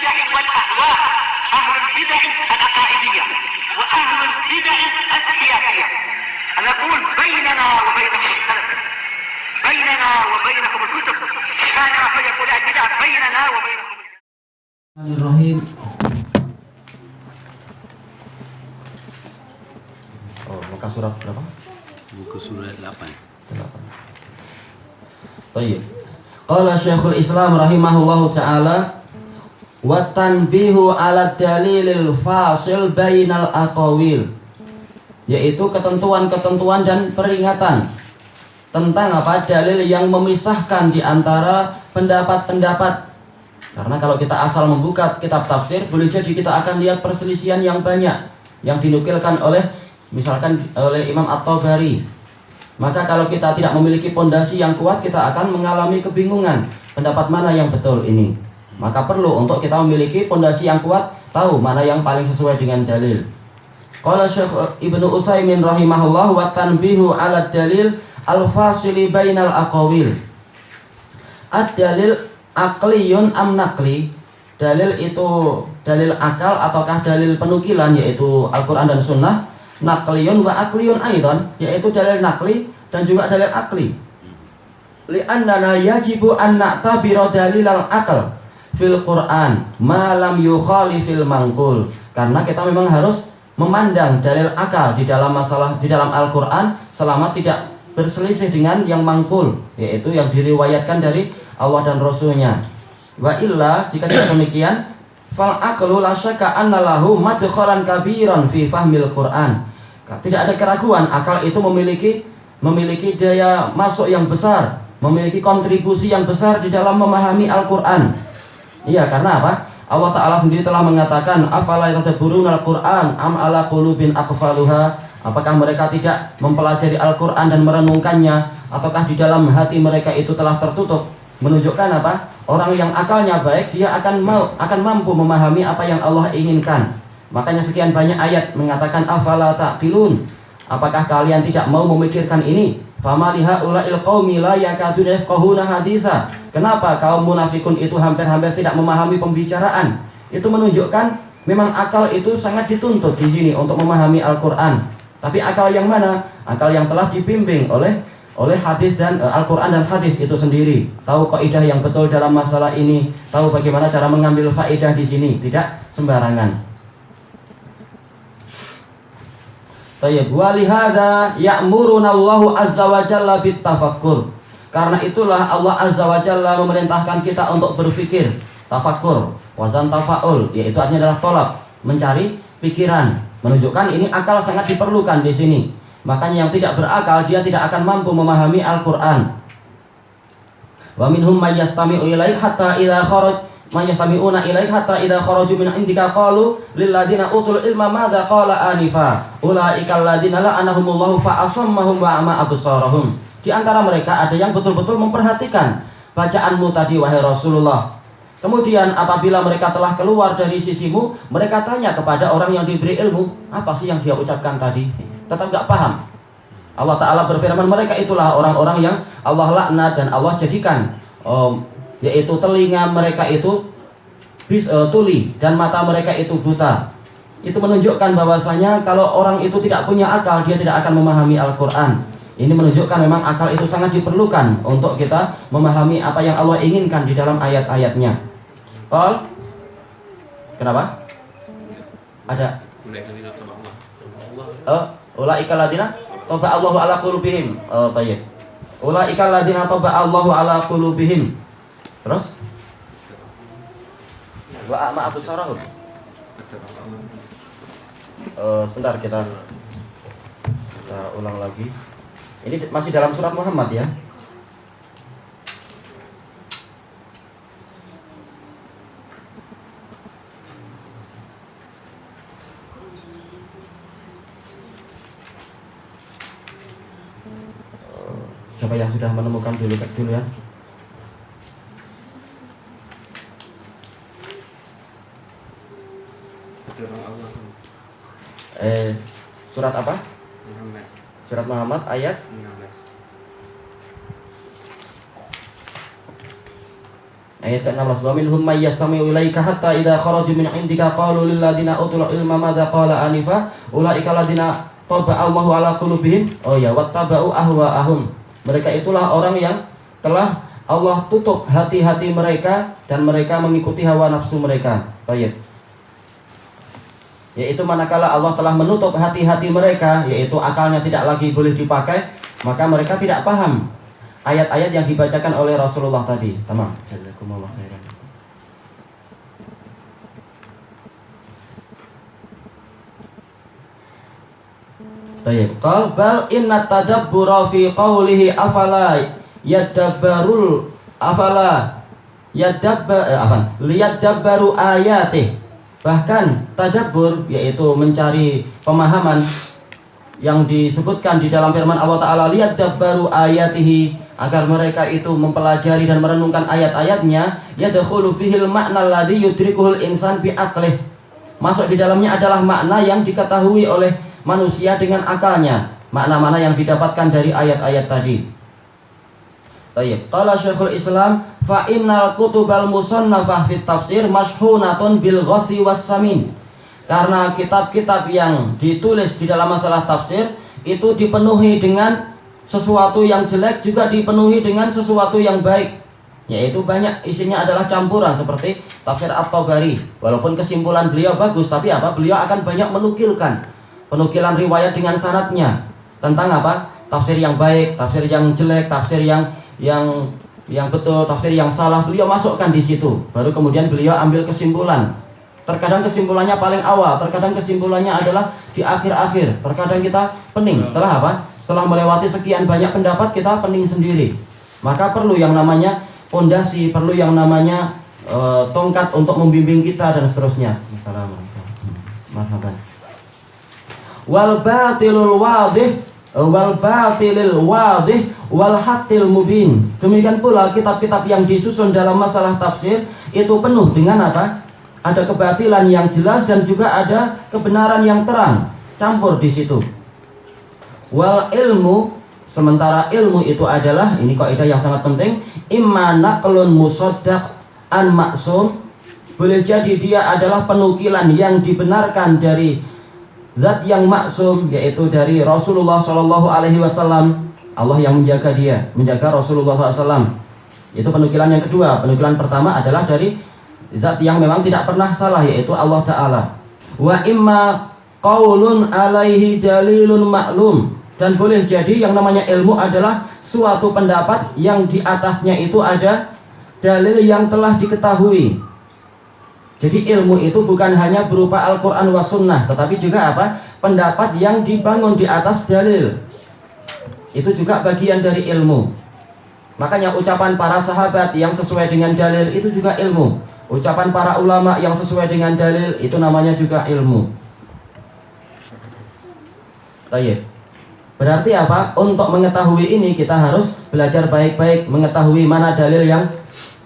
البدع والأهواء، أهل البدع العقائدية وأهل البدع السياسية. نقول بيننا وبينكم السلف، بيننا وبينكم الكتب، كان فيقول البدع بيننا وبينكم. Bismillahirrahmanirrahim. Muka surat berapa? Buku surat 8. Baik. Qala Syekhul Islam rahimahullahu taala wa tanbihu ala dalilil fasil bainal aqawil, yaitu ketentuan-ketentuan dan peringatan tentang apa? Dalil yang memisahkan di antara pendapat-pendapat. Karena kalau kita asal membuka kitab tafsir, boleh jadi kita akan lihat perselisihan yang banyak yang dinukilkan oleh misalkan oleh Imam At-Tabari. Maka kalau kita tidak memiliki pondasi yang kuat, kita akan mengalami kebingungan pendapat mana yang betul ini. Maka perlu untuk kita memiliki pondasi yang kuat, tahu mana yang paling sesuai dengan dalil. Qala Syekh Ibnu Utsaimin rahimahullah wa tanbihu 'ala dalil al-fasili bainal aqawil. Ad-dalil aqliyun am naqli, dalil itu dalil akal ataukah dalil penukilan, yaitu Al-Quran dan Sunnah. Naqliyun wa aqliyun aidan, yaitu dalil naqli dan juga dalil akli. Li'annana yajibu an na'tabira dalilal aql fil Quran ma lam yukhalifil manqul, karena kita memang harus memandang dalil akal di dalam masalah di dalam Al-Quran selama tidak berselisih dengan yang mangkul, yaitu yang diriwayatkan dari Allah dan Rasulnya. Wa illa, jika tidak demikian, fal aqlu la syakka anna lahu madkhalan kabiran fi fahmil Quran. Tidak ada keraguan, akal itu memiliki daya masuk yang besar, memiliki kontribusi yang besar di dalam memahami Al-Quran. Iya, karena apa? Allah Ta'ala sendiri telah mengatakan, afala yatadabburunal Quran am ala qulubin aqfaluha. Apakah mereka tidak mempelajari Al-Quran dan merenungkannya, ataukah di dalam hati mereka itu telah tertutup? Menunjukkan apa? Orang yang akalnya baik, dia akan mampu memahami apa yang Allah inginkan. Makanya sekian banyak ayat mengatakan afala taqilun. Apakah kalian tidak mau memikirkan ini? Fama lihaula'il qaumi la yakaduna yafqahuna haditsa. Kenapa kaum munafikun itu hampir-hampir tidak memahami pembicaraan? Itu menunjukkan memang akal itu sangat dituntut di sini untuk memahami Al-Quran. Tapi akal yang mana? Akal yang telah dibimbing oleh hadis dan Al-Quran dan hadis itu sendiri, tahu kaidah yang betul dalam masalah ini, tahu bagaimana cara mengambil faedah di sini, tidak sembarangan. Tayyib, wa lihadza ya'muruna Allahu azza wa jalla bitafakkur. Karena itulah Allah azza wa jalla memerintahkan kita untuk berpikir, tafakkur, wazan tafaul, yaitu artinya adalah tolak, mencari pikiran, menunjukkan ini akal sangat diperlukan di sini. Makanya yang tidak berakal, dia tidak akan mampu memahami Al-Quran. Wa minhum may yastami'u ilaik hatta idza kharaj may yastami'una ilaik hatta idza kharaju min indika qalu lil ladzina utul ilma madza qala anifa ulaika alladzina la'anahumullahu fa asammahum wa ama absarahum. Di antara mereka ada yang betul-betul memperhatikan bacaanmu tadi wahai Rasulullah. Kemudian apabila mereka telah keluar dari sisimu, mereka tanya kepada orang yang diberi ilmu, apa sih yang dia ucapkan tadi? Tetap gak paham. Allah Ta'ala berfirman, mereka itulah orang-orang yang Allah laknat dan Allah jadikan yaitu telinga mereka itu tuli dan mata mereka itu buta. Itu menunjukkan bahwasanya kalau orang itu tidak punya akal, dia tidak akan memahami Al-Quran. Ini menunjukkan memang akal itu sangat diperlukan untuk kita memahami apa yang Allah inginkan di dalam ayat-ayatnya. Kenapa? Ada ulaika ladina taba Allahu ala qulubihim. Baik. Ulaika ladina taba Allahu ala qulubihim. Terus? Wa ama absarahum. Sebentar kita ulang lagi. Ini masih dalam surat Muhammad ya. Siapa yang sudah menemukan dulu ya? Surat apa? Muhammad. Surat Muhammad ayat 16. Ayat ke-16, wa minhum may yastami'u ilaika hatta idza kharaju min indika qalu lil ladzina utul ilma madza qala anifa ulaika ladzina taba'a Allahu ala qulubihim. Oh ya, wattaba'u ahwa'ahum. Mereka itulah orang yang telah Allah tutup hati-hati mereka dan mereka mengikuti hawa nafsu mereka. Baik. Yaitu manakala Allah telah menutup hati-hati mereka, yaitu akalnya tidak lagi boleh dipakai, maka mereka tidak paham ayat-ayat yang dibacakan oleh Rasulullah tadi. Tamam. Jazakumullah khairan. Baik. Qal bal inna tadabbura fi qawlihi afala liyadabbaru ayatih. Bahkan tadabbur yaitu mencari pemahaman yang disebutkan di dalam firman Allah Ta'ala, liyadabbaru ayatihi, agar mereka itu mempelajari dan merenungkan ayat-ayatnya, yadkhulu fihil makna alladhi yudrikuhul insan bi aqlih. Masuk di dalamnya adalah makna yang diketahui oleh manusia dengan akalnya, makna-makna yang didapatkan dari ayat-ayat tadi. Baik, qala Syekhul Islam fa innal kutubal musannafah fit tafsir mashhunatun bil ghasi was samin. Karena kitab-kitab yang ditulis di dalam masalah tafsir itu dipenuhi dengan sesuatu yang jelek, juga dipenuhi dengan sesuatu yang baik. Yaitu banyak isinya adalah campuran, seperti tafsir At-Tabari. Walaupun kesimpulan beliau bagus, tapi apa? Beliau akan banyak penukilan riwayat dengan sanadnya tentang apa? Tafsir yang baik, tafsir yang jelek, tafsir yang betul, tafsir yang salah, beliau masukkan di situ. Baru kemudian beliau ambil kesimpulan. Terkadang kesimpulannya paling awal, terkadang kesimpulannya adalah di akhir-akhir. Terkadang kita pening setelah apa? Setelah melewati sekian banyak pendapat, kita pening sendiri. Maka perlu yang namanya pondasi, perlu yang namanya tongkat untuk membimbing kita dan seterusnya. Assalamualaikum. Marhaban. Wal batilul wadih wal haqqil mubin. Demikian pula kitab-kitab yang disusun dalam masalah tafsir itu penuh dengan apa? Ada kebatilan yang jelas dan juga ada kebenaran yang terang campur di situ. Wal ilmu, sementara ilmu itu adalah, ini kaidah yang sangat penting, imma naqlun musaddaq an maksum. Boleh jadi dia adalah penukilan yang dibenarkan dari zat yang maksum, yaitu dari Rasulullah SAW. Allah yang menjaga dia, menjaga Rasulullah SAW. Itu penukilan yang kedua. Penukilan pertama adalah dari zat yang memang tidak pernah salah, yaitu Allah Ta'ala. Wa imma qaulun alaihi dalilun maklum. Dan boleh jadi yang namanya ilmu adalah suatu pendapat yang di atasnya itu ada dalil yang telah diketahui. Jadi ilmu itu bukan hanya berupa Al-Quran wa Sunnah, tetapi juga apa? Pendapat yang dibangun di atas dalil. Itu juga bagian dari ilmu. Makanya ucapan para sahabat yang sesuai dengan dalil itu juga ilmu. Ucapan para ulama yang sesuai dengan dalil itu namanya juga ilmu. Baik. Berarti apa? Untuk mengetahui ini kita harus belajar baik-baik, mengetahui mana dalil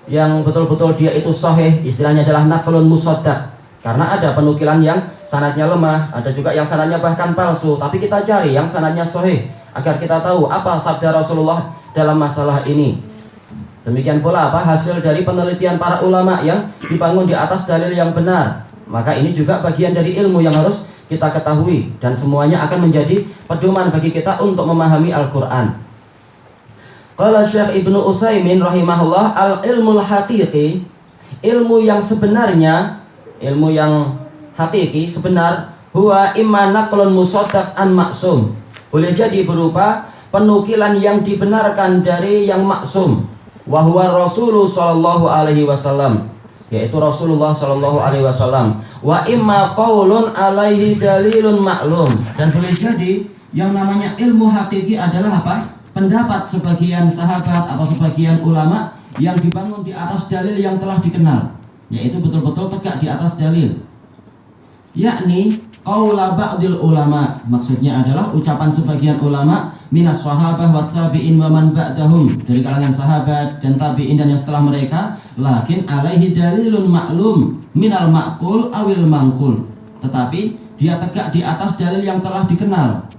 yang betul-betul dia itu sahih, istilahnya adalah naqlun musaddaq. Karena ada penukilan yang sanadnya lemah, ada juga yang sanadnya bahkan palsu, tapi kita cari yang sanadnya sahih agar kita tahu apa sabda Rasulullah dalam masalah ini. Demikian pula apa? Hasil dari penelitian para ulama yang dibangun di atas dalil yang benar. Maka ini juga bagian dari ilmu yang harus kita ketahui, dan semuanya akan menjadi pedoman bagi kita untuk memahami Al-Quran. Qala Syekh Ibnu Utsaimin rahimahullah, al-ilmul haqiqi, ilmu yang sebenarnya, ilmu yang hakiki, sebenar, huwa imma naqlun musaddaq an maksum. Boleh jadi berupa penukilan yang dibenarkan dari yang maksum. Wa huwa Rasulullah sallallahu alaihi wasallam, yaitu Rasulullah sallallahu alaihi wasallam. Wa imma qaulun alaihi dalilun maklum. Dan boleh jadi yang namanya ilmu hakiki adalah apa? Pendapat sebagian sahabat atau sebagian ulama yang dibangun di atas dalil yang telah dikenal, yaitu betul-betul tegak di atas dalil. Yakni qaula ba'dil ulama, maksudnya adalah ucapan sebagian ulama minas sahabah wa tabi'in wa man ba'dahum, dari kalangan sahabat dan tabi'in dan yang setelah mereka, lakin alaihi dalilun maklum minal ma'qul awil mangkul, tetapi dia tegak di atas dalil yang telah dikenal.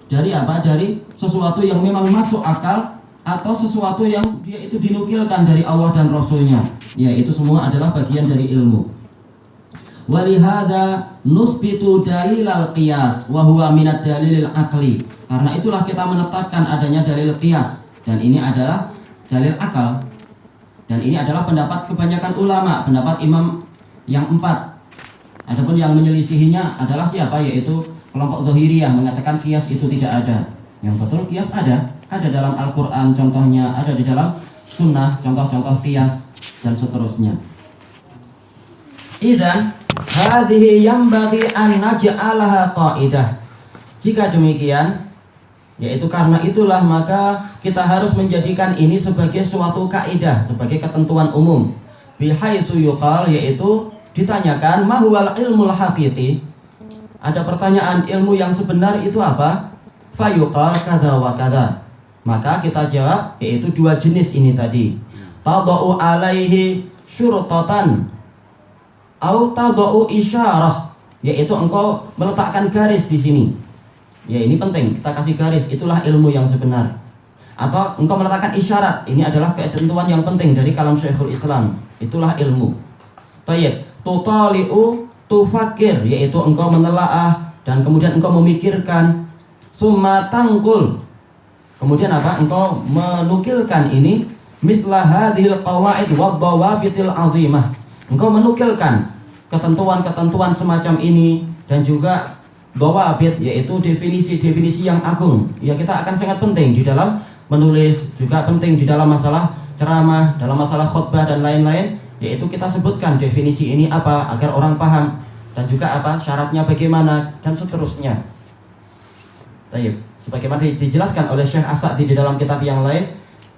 Dari apa? Dari sesuatu yang memang masuk akal atau sesuatu yang dia itu dinukilkan dari Allah dan Rasulnya, ya itu semua adalah bagian dari ilmu. Walihada nusbitu dalilal qiyas wa huwa minad dalilil aqli. Karena itulah kita menetapkan adanya dalil qiyas, dan ini adalah dalil akal. Dan ini adalah pendapat kebanyakan ulama, pendapat imam yang 4. Adapun yang menyelisihinya adalah siapa? Yaitu kelompok Zahiriyah mengatakan qiyas itu tidak ada. Yang betul qiyas ada dalam Al-Qur'an contohnya, ada di dalam sunnah contoh-contoh qiyas dan seterusnya. Idzan hadhihi yanbaghi an naj'alaha qaidah. Jika demikian, yaitu karena itulah maka kita harus menjadikan ini sebagai suatu kaidah, sebagai ketentuan umum. Bihaitsu yuqal, yaitu ditanyakan ma huwal ilmul haqiqi. Ada pertanyaan, ilmu yang sebenar itu apa? Fayuqal kadza wa kadza. Maka kita jawab, yaitu 2 jenis ini tadi. Tadau alaihi syurutatan au tadau isyarah, yaitu engkau meletakkan garis di sini. Ya ini penting, kita kasih garis, itulah ilmu yang sebenar. Atau engkau meletakkan isyarat, ini adalah ketentuan yang penting dari kalam Syekhul Islam, itulah ilmu. Tayyib, tutali'u tufakir, yaitu engkau menelaah dan kemudian engkau memikirkan. Summa tangkul, kemudian apa? Engkau menukilkan ini. Mithla hadhil qawaid wa dhawabitil azimah, engkau menukilkan ketentuan-ketentuan semacam ini dan juga dhawabit, yaitu definisi-definisi yang agung. Ya kita akan sangat penting di dalam menulis, juga penting di dalam masalah ceramah, dalam masalah khutbah dan lain-lain, yaitu kita sebutkan definisi ini apa agar orang paham, dan juga apa syaratnya bagaimana dan seterusnya. Baik, sebagaimana dijelaskan oleh Syekh As-Sa'di di dalam kitab yang lain,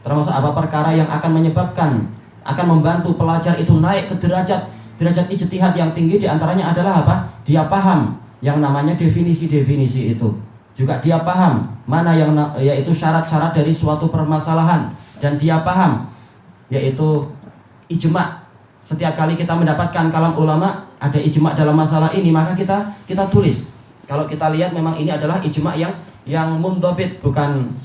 termasuk apa perkara yang akan menyebabkan, akan membantu pelajar itu naik ke derajat ijtihad yang tinggi, diantaranya adalah apa? Dia paham yang namanya definisi-definisi itu. Juga dia paham mana yang yaitu syarat-syarat dari suatu permasalahan, dan dia paham yaitu ijma. Setiap kali kita mendapatkan kalam ulama ada ijma dalam masalah ini, maka kita tulis. Kalau kita lihat memang ini adalah ijma yang mundhabit, bukan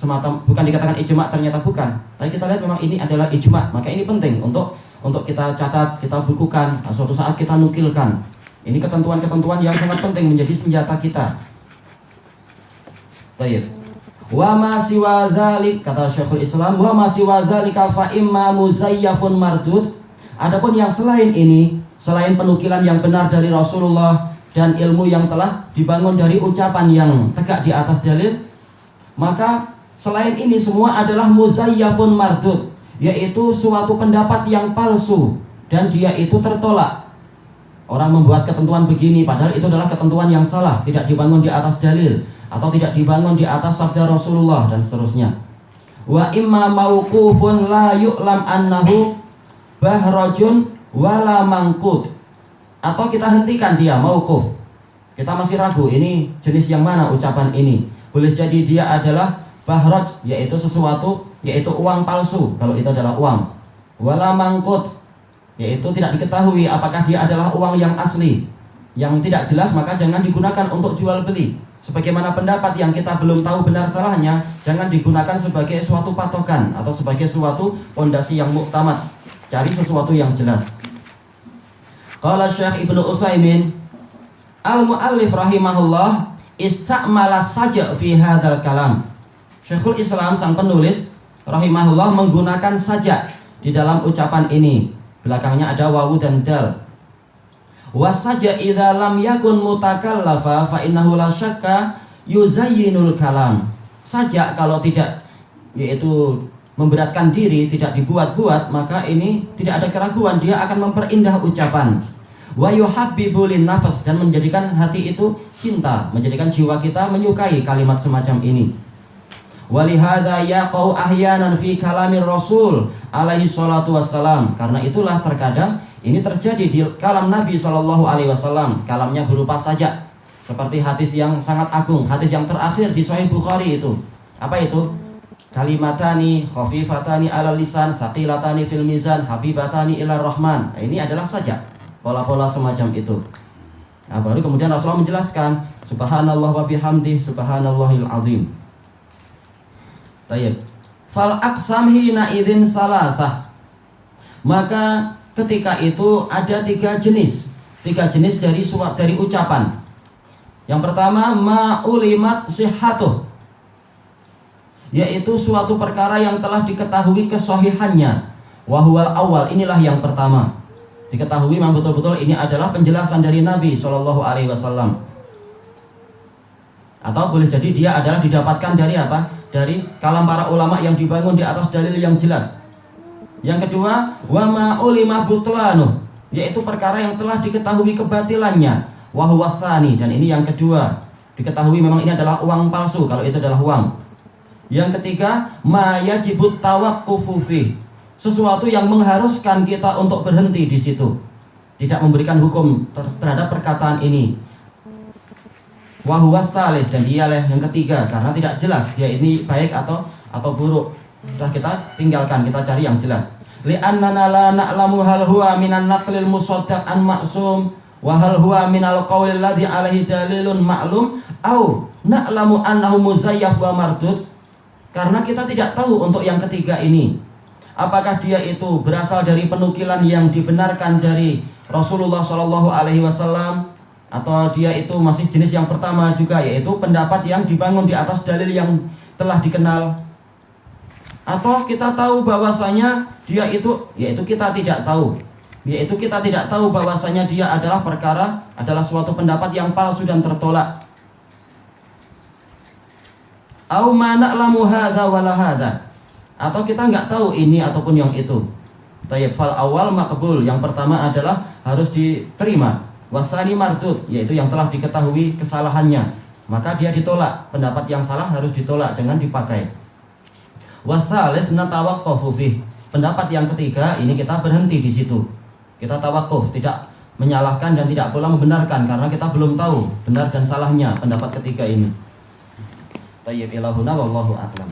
dikatakan ijma ternyata bukan. Tapi kita lihat memang ini adalah ijma, maka ini penting untuk kita catat, kita bukukan, suatu saat kita nukilkan. Ini ketentuan-ketentuan yang sangat penting menjadi senjata kita. Baik. Wa ma siwa dzalik, kata Syekhul Islam, wa ma siwa dzalika fa imma muzayyafun mardud. Adapun yang selain ini, selain penukilan yang benar dari Rasulullah dan ilmu yang telah dibangun dari ucapan yang tegak di atas dalil, maka selain ini semua adalah muzayyafun mardud, yaitu suatu pendapat yang palsu dan dia itu tertolak. Orang membuat ketentuan begini padahal itu adalah ketentuan yang salah, tidak dibangun di atas dalil atau tidak dibangun di atas sabda Rasulullah dan seterusnya. Wa imma mauqufun la yu'lam annahu bahrajun wala mangqut, atau kita hentikan dia mauquf. Kita masih ragu ini jenis yang mana ucapan ini. Boleh jadi dia adalah bahraj, yaitu sesuatu, yaitu uang palsu kalau itu adalah uang. Wala mangqut, yaitu tidak diketahui apakah dia adalah uang yang asli. Yang tidak jelas maka jangan digunakan untuk jual beli. Sebagaimana pendapat yang kita belum tahu benar salahnya, jangan digunakan sebagai suatu patokan atau sebagai suatu pondasi yang muktamad. Cari sesuatu yang jelas. Qala Syekh Ibnu Utsaimin, al-muallif rahimahullah istamala saja fi hadzal kalam. Syekhul Islam sang penulis rahimahullah menggunakan saja di dalam ucapan ini. Belakangnya ada wawu dan dal. Wasaja idza lam yakun mutakallafa fa innahu la syakka yuzayyinul kalam. Saja kalau tidak yaitu memberatkan diri, tidak dibuat-buat, maka ini tidak ada keraguan, dia akan memperindah ucapan. Wa yuhabbibu lin nafas, dan menjadikan hati itu cinta, menjadikan jiwa kita menyukai kalimat semacam ini. Walihada yaqau ahyanan fi kalamir Rasul alaihi salatu wassalam, karena itulah terkadang ini terjadi di kalam Nabi sallallahu alaihi wasallam, kalamnya berupa sajak, seperti hadis yang sangat agung, hadis yang terakhir di Sahih Bukhari itu. Apa itu? Kalimatani khafifatani alal lisan saqilatani fil mizan habibatani ilar rahman. Nah, ini adalah sajak, pola-pola semacam itu. Nah, baru kemudian Rasulullah menjelaskan subhanallah wa bihamdi subhanallahil azim. Tayyib. Fal aqsam hina idzin salasah. Maka ketika itu ada tiga jenis dari ucapan. Yang pertama ma'ulimat sihhatuh, yaitu suatu perkara yang telah diketahui kesohihannya. Wahwal awal, inilah yang pertama. Diketahui memang betul-betul ini adalah penjelasan dari Nabi SAW. Atau boleh jadi dia adalah didapatkan dari apa? Dari kalam para ulama yang dibangun di atas dalil yang jelas. Yang kedua, wa ma'ulima butlanu, yaitu perkara yang telah diketahui kebatilannya. Wahwasani, dan ini yang kedua, diketahui memang ini adalah uang palsu kalau itu adalah uang. Yang ketiga, ma yajibut tawaqqufu fi, sesuatu yang mengharuskan kita untuk berhenti di situ, tidak memberikan hukum terhadap perkataan ini. Wa huwa salis, dan dialah yang ketiga karena tidak jelas dia ini baik atau buruk. Sudah kita tinggalkan, kita cari yang jelas. Li'annana la na'lamu hal huwa minan naqlil musaddaq an ma'sum wa hal huwa minal qawlil ladzi alaihi dalilun ma'lum au na'lamu annahu muzayyaf wa mardud. Karena kita tidak tahu untuk yang ketiga ini, apakah dia itu berasal dari penukilan yang dibenarkan dari Rasulullah SAW, atau dia itu masih jenis yang pertama juga, yaitu pendapat yang dibangun di atas dalil yang telah dikenal. Atau kita tahu bahwasanya dia itu, yaitu kita tidak tahu bahwasanya dia adalah suatu pendapat yang palsu dan tertolak. Au ma na'lamu hadza wala hadza, atau kita nggak tahu ini ataupun yang itu. Tayyib, fal awal maqbul, yang pertama adalah harus diterima. Wasani mardud, yaitu yang telah diketahui kesalahannya, maka dia ditolak. Pendapat yang salah harus ditolak, jangan dipakai. Wasalis natawaqqafu fih, pendapat yang ketiga ini kita berhenti di situ. Kita tawakuf, tidak menyalahkan dan tidak pula membenarkan, karena kita belum tahu benar dan salahnya pendapat ketiga ini. Tayyib, ilahuna wallahu a'lam.